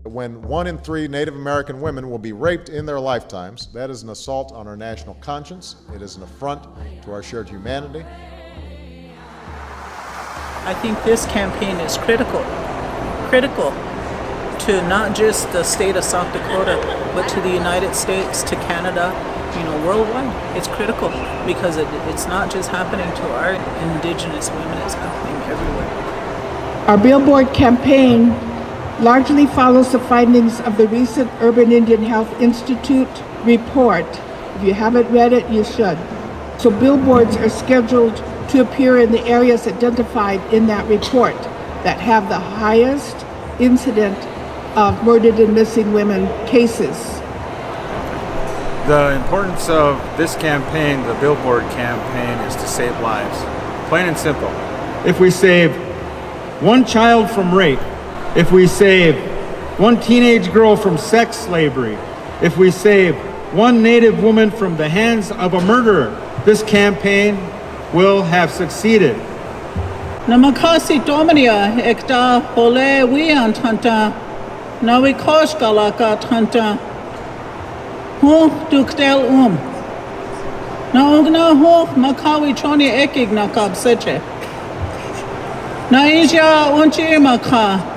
When 1 in 3 Native American women will be raped in their lifetimes, that is an assault on our national conscience. It is an affront to our shared humanity. I think this campaign is critical to not just the state of South Dakota, but to the United States, to Canada, worldwide. It's critical because it's not just happening to our Indigenous women, it's happening everywhere. Our Billboard campaign largely follows the findings of the recent Urban Indian Health Institute report. If you haven't read it, you should. So billboards are scheduled to appear in the areas identified in that report that have the highest incident of murdered and missing women cases. The importance of this campaign, the Billboard campaign, is to save lives. Plain and simple. If we save one child from rape, if we save one teenage girl from sex slavery, if we save one Native woman from the hands of a murderer, this campaign will have succeeded. Namakasi Dominia ekta hole wian tanta nawikosh galaka tanta hu duktel naugna hu makawi choni ekig nakab seche naija unchi maka.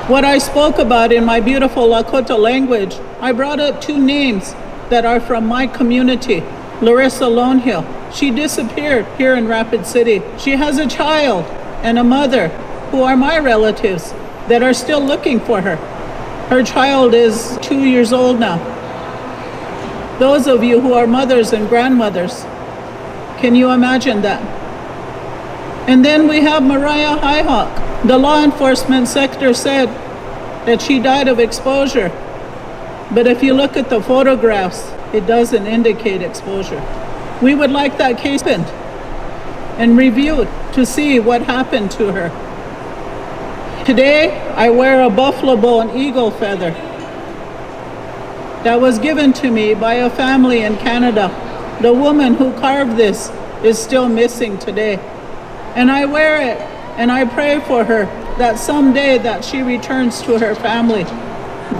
What I spoke about in my beautiful Lakota language, I brought up 2 names that are from my community. Larissa Lonehill, she disappeared here in Rapid City. She has a child and a mother who are my relatives that are still looking for her. Her child is 2 years old now. Those of you who are mothers and grandmothers, can you imagine that? And then we have Mariah Highhawk. The law enforcement sector said that she died of exposure. But if you look at the photographs, it doesn't indicate exposure. We would like that case opened and reviewed to see what happened to her. Today, I wear a buffalo bone eagle feather that was given to me by a family in Canada. The woman who carved this is still missing today. And I wear it and I pray for her that someday that she returns to her family.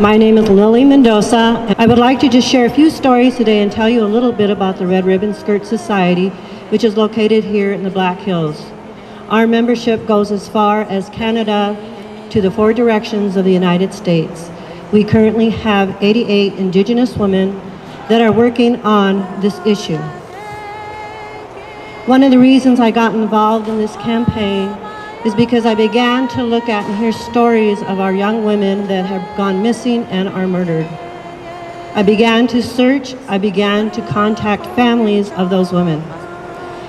My name is Lily Mendoza. I would like to just share a few stories today and tell you a little bit about the Red Ribbon Skirt Society, which is located here in the Black Hills. Our membership goes as far as Canada to the 4 directions of the United States. We currently have 88 Indigenous women that are working on this issue. One of the reasons I got involved in this campaign is because I began to look at and hear stories of our young women that have gone missing and are murdered. I began to search, I began to contact families of those women.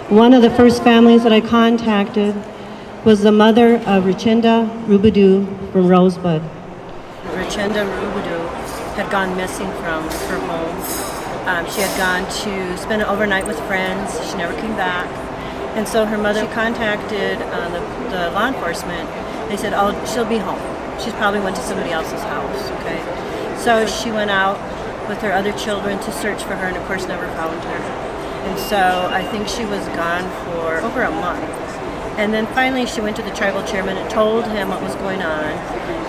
One of the first families that I contacted was the mother of Richenda Rubidoux from Rosebud. Richenda Rubidoux had gone missing from her home. She had gone to spend an overnight with friends. She never came back. And so her mother contacted the law enforcement. They said, oh, she'll be home. She probably went to somebody else's house, okay? So she went out with her other children to search for her and of course never found her. And so I think she was gone for over a month. And then finally she went to the tribal chairman and told him what was going on.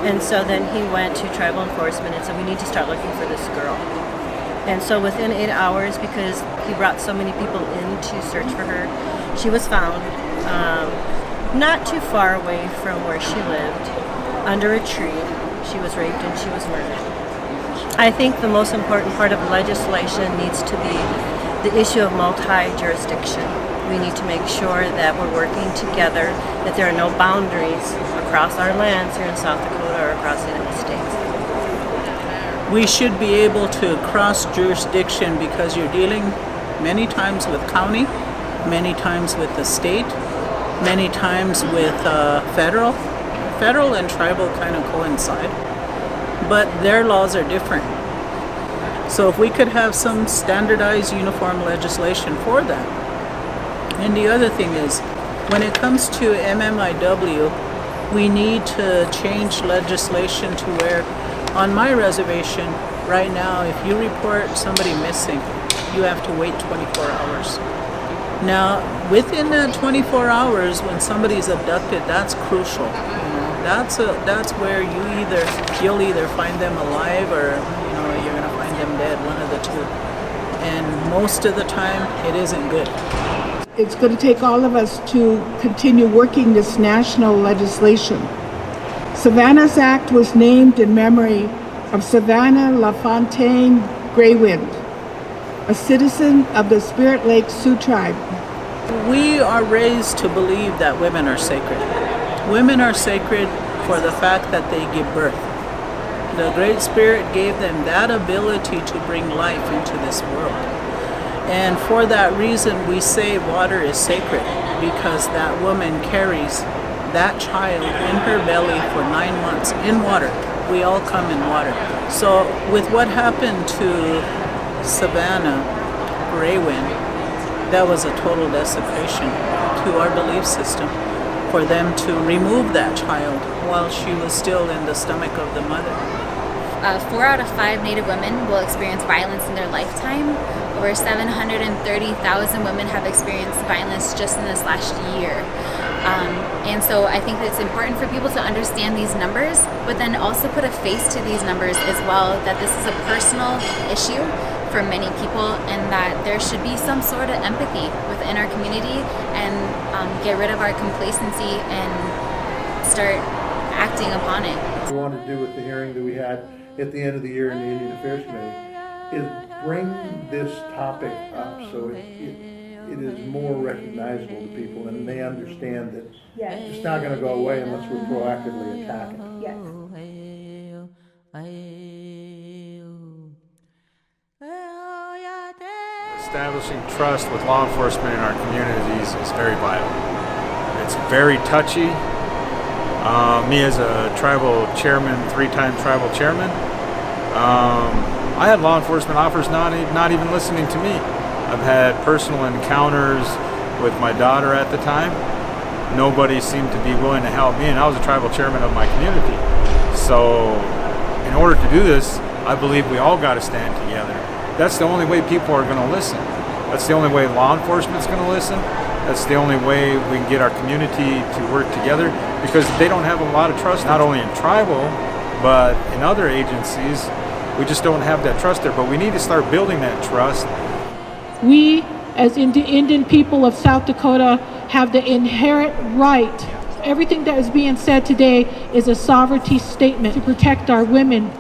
And so then he went to tribal enforcement and said, we need to start looking for this girl. And so within 8 hours, because he brought so many people in to search for her, she was found not too far away from where she lived, under a tree. She was raped and she was murdered. I think the most important part of legislation needs to be the issue of multi-jurisdiction. We need to make sure that we're working together, that there are no boundaries across our lands here in South Dakota or across the United States. We should be able to cross jurisdiction because you're dealing many times with county, many times with the state, many times with federal. Federal and tribal kind of coincide, but their laws are different. So if we could have some standardized uniform legislation for that. And the other thing is, when it comes to MMIW, we need to change legislation to where on my reservation right now, if you report somebody missing, you have to wait 24 hours. Now, within that 24 hours, when somebody's abducted, that's crucial. That's where you'll either find them alive or you're gonna find them dead, one of the two. And most of the time, it isn't good. It's going to take all of us to continue working this national legislation. Savannah's Act was named in memory of Savannah LaFontaine Graywind, a citizen of the Spirit Lake Sioux tribe. We are raised to believe that women are sacred. Women are sacred for the fact that they give birth. The Great Spirit gave them that ability to bring life into this world. And for that reason, we say water is sacred, because that woman carries that child in her belly for 9 months in water. We all come in water. So with what happened to Savannah Graywind, that was a total desecration to our belief system, for them to remove that child while she was still in the stomach of the mother. 4 out of 5 Native women will experience violence in their lifetime. Over 730,000 women have experienced violence just in this last year. And so I think that it's important for people to understand these numbers, but then also put a face to these numbers as well, that this is a personal issue for many people, and that there should be some sort of empathy within our community, and get rid of our complacency and start acting upon it. What we want to do with the hearing that we had at the end of the year in the Indian Affairs Committee is bring this topic up so it is more recognizable to people, and they understand that it's not going to go away unless we're proactively attacking it. Yes. Establishing trust with law enforcement in our communities is very vital. It's very touchy. Me as a tribal chairman, 3-time tribal chairman, I had law enforcement officers not even listening to me. I've had personal encounters with my daughter at the time. Nobody seemed to be willing to help me, and I was a tribal chairman of my community. So in order to do this, I believe we all got to stand together. That's the only way people are going to listen. That's the only way law enforcement's going to listen. That's the only way we can get our community to work together, because they don't have a lot of trust, not only in tribal, but in other agencies. We just don't have that trust there, but we need to start building that trust. We, as Indian people of South Dakota, have the inherent right. Everything that is being said today is a sovereignty statement to protect our women,